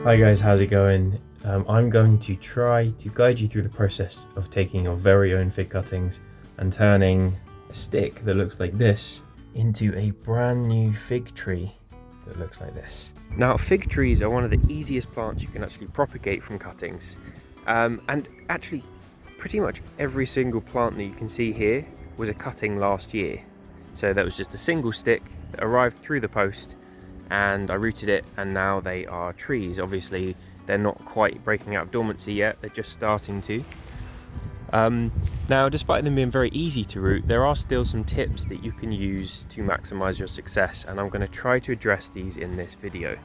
Hi guys, how's it going? I'm going to try to guide you through the process of taking your very own fig cuttings and turning a stick that looks like this into a brand new fig tree that looks like this. Now, fig trees are one of the easiest plants you can actually propagate from cuttings. And actually, pretty much every single plant that you can see here was a cutting last year. So that was just a single stick that arrived through the post, and I rooted it, and now they are trees. Obviously they're not quite breaking out of dormancy yet, they're just starting to. Now, despite them being very easy to root, there are still some tips that you can use to maximize your success, and I'm going to try to address these in this video.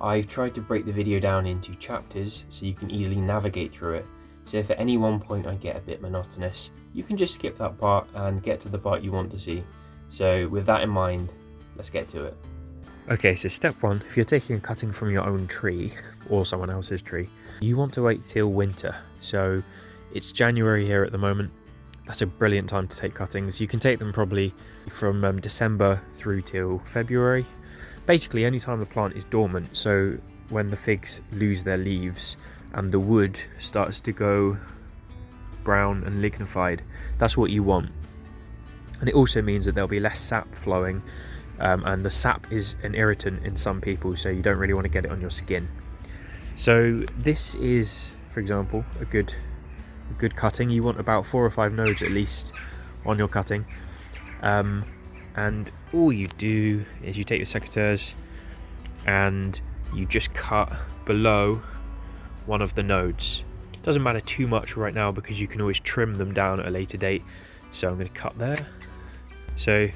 I've tried to break the video down into chapters so you can easily navigate through it. So if at any one point I get a bit monotonous, you can just skip that part and get to the part you want to see. So with that in mind, let's get to it. Okay, so step one, if you're taking a cutting from your own tree or someone else's tree, you want to wait till winter. So it's January here at the moment. That's a brilliant time to take cuttings. You can take them probably from December through till February. Basically any time the plant is dormant, so when the figs lose their leaves and the wood starts to go brown and lignified, that's what you want. And it also means that there'll be less sap flowing. And the sap is an irritant in some people, so you don't really want to get it on your skin. So this is, for example, a good cutting. You want about 4 or 5 nodes at least on your cutting, and all you do is you take your secateurs and you just cut below one of the nodes. It doesn't matter too much right now because you can always trim them down at a later date. So I'm going to cut there. So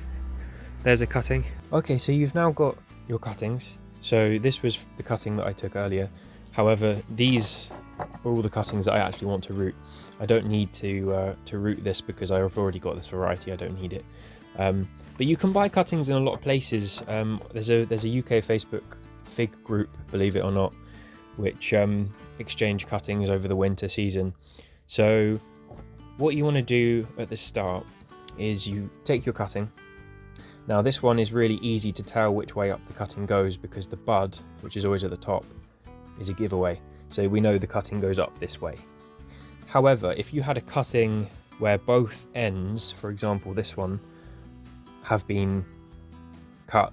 there's a cutting. Okay, so you've now got your cuttings. So this was the cutting that I took earlier. However, these are all the cuttings that I actually want to root. I don't need to root this because I've already got this variety. I don't need it. But you can buy cuttings in a lot of places. There's a UK Facebook fig group, believe it or not, which exchange cuttings over the winter season. So what you want to do at the start is you take your cutting. Now this one is really easy to tell which way up the cutting goes because the bud, which is always at the top, is a giveaway. So we know the cutting goes up this way. However, if you had a cutting where both ends, for example this one, have been cut,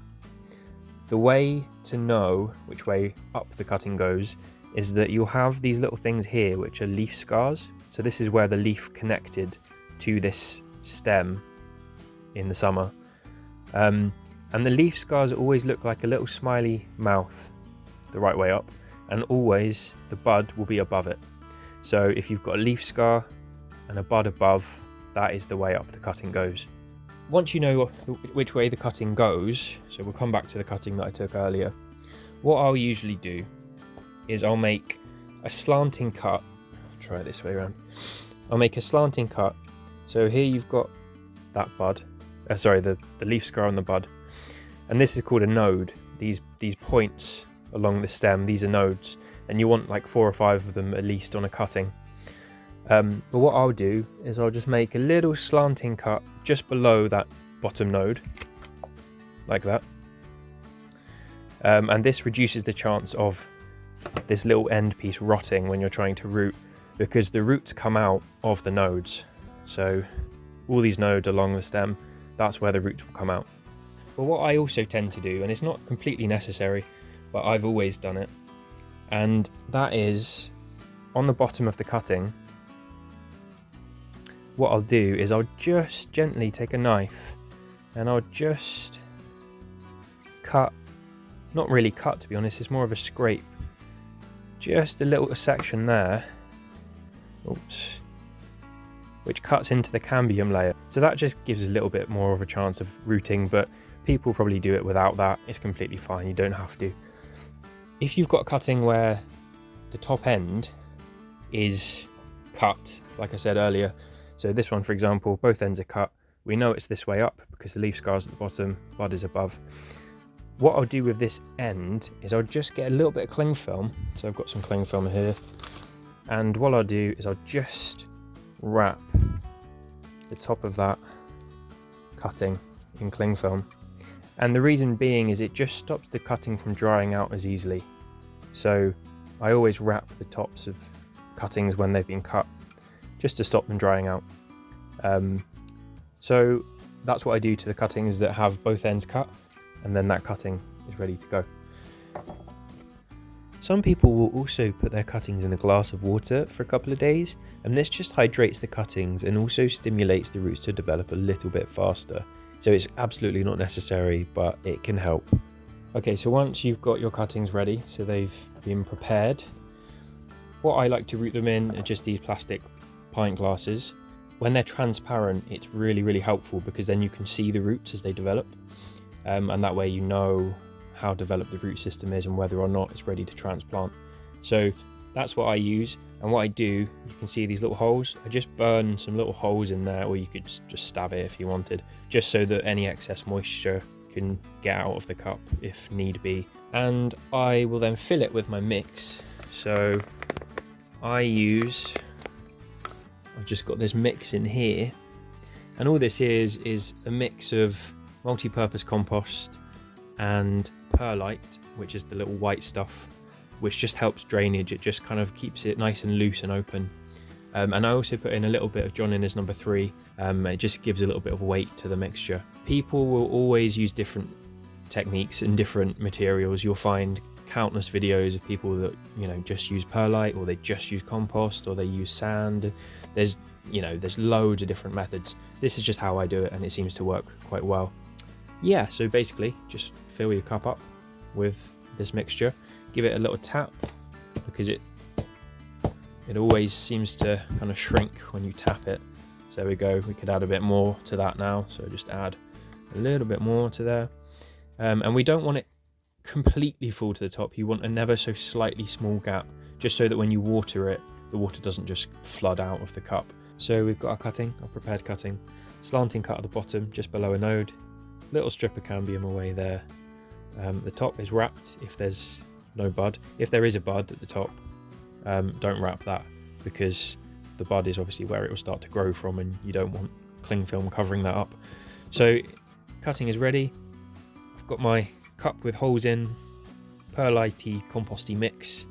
the way to know which way up the cutting goes is that you'll have these little things here which are leaf scars. So this is where the leaf connected to this stem in the summer. And the leaf scars always look like a little smiley mouth the right way up, and always the bud will be above it. So if you've got a leaf scar and a bud above, that is the way up the cutting goes. Once you know which way the cutting goes, so we'll come back to the cutting that I took earlier, what I'll usually do is I'll make a slanting cut. I'll try it this way around. I'll make a slanting cut. So here you've got that bud. The leaf scar on the bud, and this is called a node. These points along the stem, these are nodes, and you want like 4 or 5 of them at least on a cutting. But what I'll do is I'll just make a little slanting cut just below that bottom node, like that, and this reduces the chance of this little end piece rotting when you're trying to root, because the roots come out of the nodes. So all these nodes along the stem, that's where the roots will come out. But what I also tend to do, and it's not completely necessary, but I've always done it, and that is on the bottom of the cutting, what I'll do is I'll just gently take a knife and I'll just cut, not really cut to be honest, it's more of a scrape, just a little section there, oops, which cuts into the cambium layer. So that just gives a little bit more of a chance of rooting, but people probably do it without that. It's completely fine, you don't have to. If you've got a cutting where the top end is cut, like I said earlier, so this one for example, both ends are cut, we know it's this way up because the leaf scar's at the bottom, bud is above. What I'll do with this end is I'll just get a little bit of cling film. So I've got some cling film here, and what I'll do is I'll just wrap the top of that cutting in cling film, and the reason being is it just stops the cutting from drying out as easily. So I always wrap the tops of cuttings when they've been cut, just to stop them drying out. So that's what I do to the cuttings that have both ends cut, and then that cutting is ready to go. Some people will also put their cuttings in a glass of water for a couple of days, and this just hydrates the cuttings and also stimulates the roots to develop a little bit faster. So it's absolutely not necessary, but it can help. Okay, so once you've got your cuttings ready, so they've been prepared, what I like to root them in are just these plastic pint glasses. When they're transparent, it's really helpful, because then you can see the roots as they develop, and that way you know how developed the root system is and whether or not it's ready to transplant. So that's what I use, and what I do, you can see these little holes. I just burn some little holes in there, or you could just stab it if you wanted, just so that any excess moisture can get out of the cup if need be. And I will then fill it with my mix. So I've just got this mix in here, and all this is a mix of multi-purpose compost and perlite, which is the little white stuff, which just helps drainage. It just kind of keeps it nice and loose and open. And I also put in a little bit of John Innes number 3. It just gives a little bit of weight to the mixture. People will always use different techniques and different materials. You'll find countless videos of people that, you know, just use perlite, or they just use compost, or they use sand. There's loads of different methods. This is just how I do it, and it seems to work quite well. Yeah, so basically just fill your cup up with this mixture, give it a little tap, because it always seems to kind of shrink when you tap it. So there we go. We could add a bit more to that now, so just add a little bit more to there, and we don't want it completely full to the top. You want a never so slightly small gap, just so that when you water it, the water doesn't just flood out of the cup. So we've got our cutting, our prepared cutting, slanting cut at the bottom just below a node, little strip of cambium away there. The top is wrapped if there's no bud. If there is a bud at the top, don't wrap that, because the bud is obviously where it will start to grow from, and you don't want cling film covering that up. So cutting is ready. I've got my cup with holes in, perlite-y, composty mix,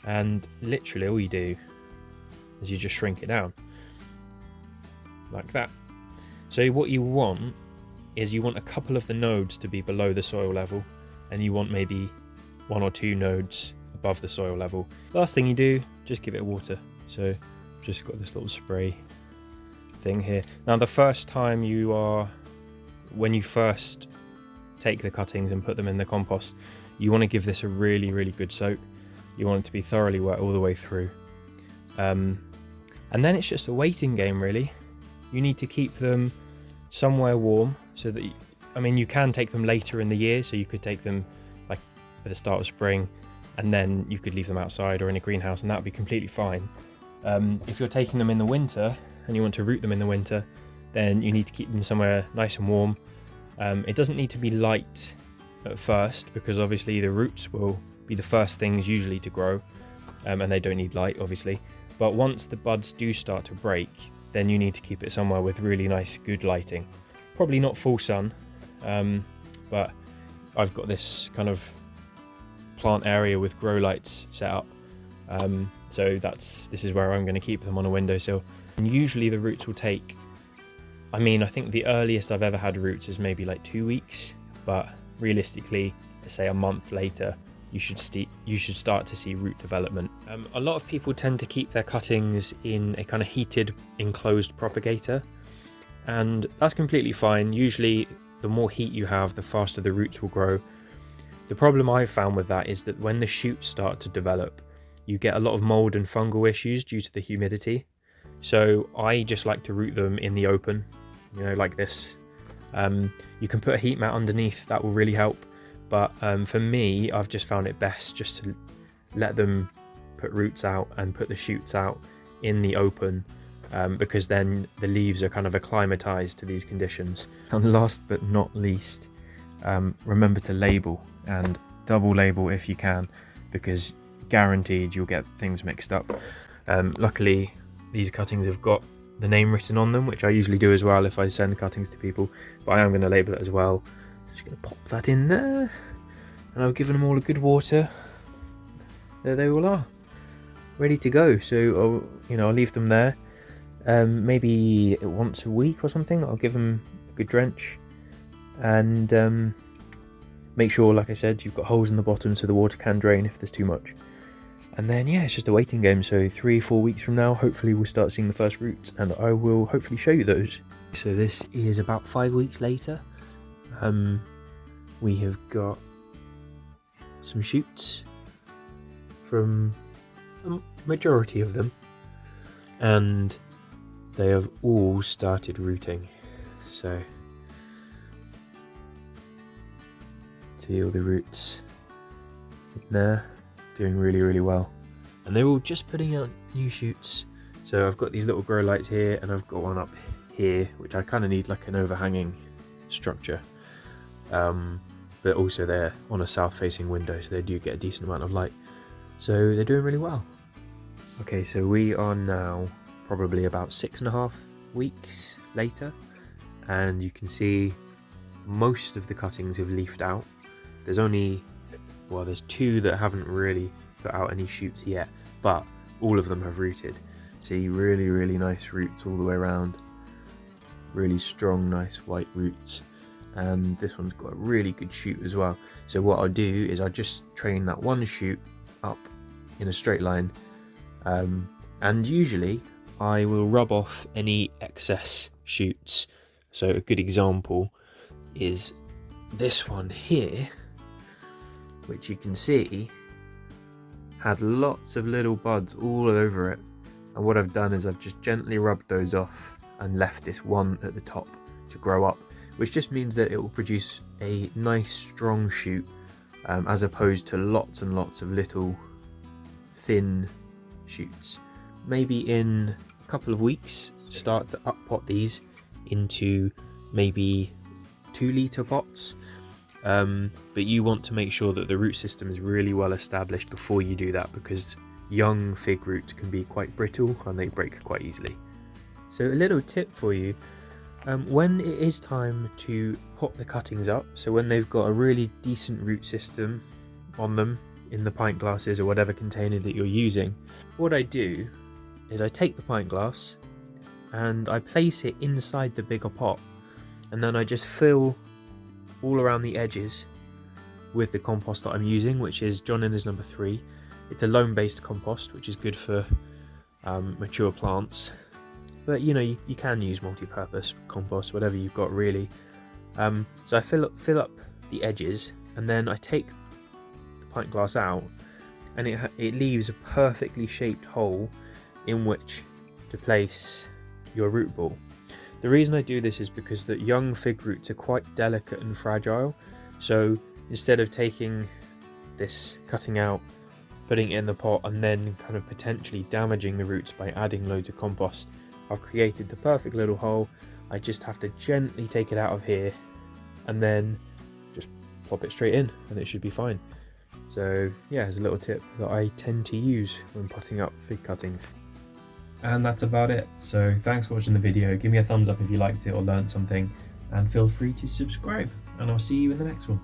and literally all you do is you just shrink it down like that. So what you want is you want a couple of the nodes to be below the soil level, and you want maybe 1 or 2 nodes above the soil level. Last thing you do, just give it water. So just got this little spray thing here. Now the first time when you first take the cuttings and put them in the compost, you want to give this a really good soak. You want it to be thoroughly wet all the way through, and then it's just a waiting game really. You need to keep them somewhere warm, so that you can take them later in the year. So you could take them like at the start of spring, and then you could leave them outside or in a greenhouse, and that would be completely fine. If you're taking them in the winter and you want to root them in the winter, then you need to keep them somewhere nice and warm. It doesn't need to be light at first, because obviously the roots will be the first things usually to grow, and they don't need light obviously. But once the buds do start to break, then you need to keep it somewhere with really nice good lighting. Probably not full sun, but I've got this kind of plant area with grow lights set up, so this is where I'm going to keep them, on a windowsill. And usually the roots will take, I think the earliest I've ever had roots is maybe like 2 weeks, but realistically, say a month later, you should start to see root development. A lot of people tend to keep their cuttings in a kind of heated enclosed propagator, and that's completely fine. Usually the more heat you have, the faster the roots will grow. The problem I've found with that is that when the shoots start to develop, you get a lot of mold and fungal issues due to the humidity. So I just like to root them in the open, like this. You can put a heat mat underneath, that will really help. But for me, I've just found it best just to let them put roots out and put the shoots out in the open, because then the leaves are kind of acclimatized to these conditions. And last but not least, remember to label, and double label if you can, because guaranteed you'll get things mixed up. Luckily, these cuttings have got the name written on them, which I usually do as well if I send cuttings to people, but I am going to label it as well. Just going to pop that in there, and I've given them all a good water. there they all are, ready to go. So I'll leave them there. Maybe once a week or something. I'll give them a good drench, and make sure, like I said, you've got holes in the bottom so the water can drain if there's too much. And then yeah, it's just a waiting game. So 3-4 weeks from now, hopefully we'll start seeing the first roots, and I will hopefully show you those. So this is about 5 weeks later. We have got some shoots from the majority of them, and they have all started rooting. So see all the roots in there, doing really well, and they're all just putting out new shoots. So I've got these little grow lights here, and I've got one up here which I kind of need like an overhanging structure, but also they're on a south facing window, so they do get a decent amount of light, so they're doing really well. Okay, so we are now probably about 6.5 weeks later, and you can see most of the cuttings have leafed out. There's there's 2 that haven't really put out any shoots yet, but all of them have rooted. See, really nice roots all the way around, really strong, nice white roots, and this one's got a really good shoot as well. So what I'll do is I'll just train that one shoot up in a straight line, and usually I will rub off any excess shoots. So a good example is this one here, which you can see had lots of little buds all over it, and what I've done is I've just gently rubbed those off and left this one at the top to grow up, which just means that it will produce a nice strong shoot, as opposed to lots and lots of little thin shoots. Maybe in a couple of weeks start to up pot these into maybe 2-litre pots, but you want to make sure that the root system is really well established before you do that, because young fig roots can be quite brittle and they break quite easily. So a little tip for you, when it is time to pot the cuttings up, so when they've got a really decent root system on them in the pint glasses or whatever container that you're using, what I do is I take the pint glass and I place it inside the bigger pot, and then I just fill all around the edges with the compost that I'm using, which is John Innes number 3. It's a loam based compost, which is good for mature plants, but you can use multi-purpose compost, whatever you've got really. So I fill up the edges, and then I take the pint glass out, and it leaves a perfectly shaped hole in which to place your root ball. The reason I do this is because the young fig roots are quite delicate and fragile, so instead of taking this cutting out, putting it in the pot, and then kind of potentially damaging the roots by adding loads of compost, I've created the perfect little hole. I just have to gently take it out of here and then just plop it straight in, and it should be fine. So yeah, it's a little tip that I tend to use when potting up fig cuttings. And that's about it. So thanks for watching the video. Give me a thumbs up if you liked it or learned something, and feel free to subscribe, and I'll see you in the next one.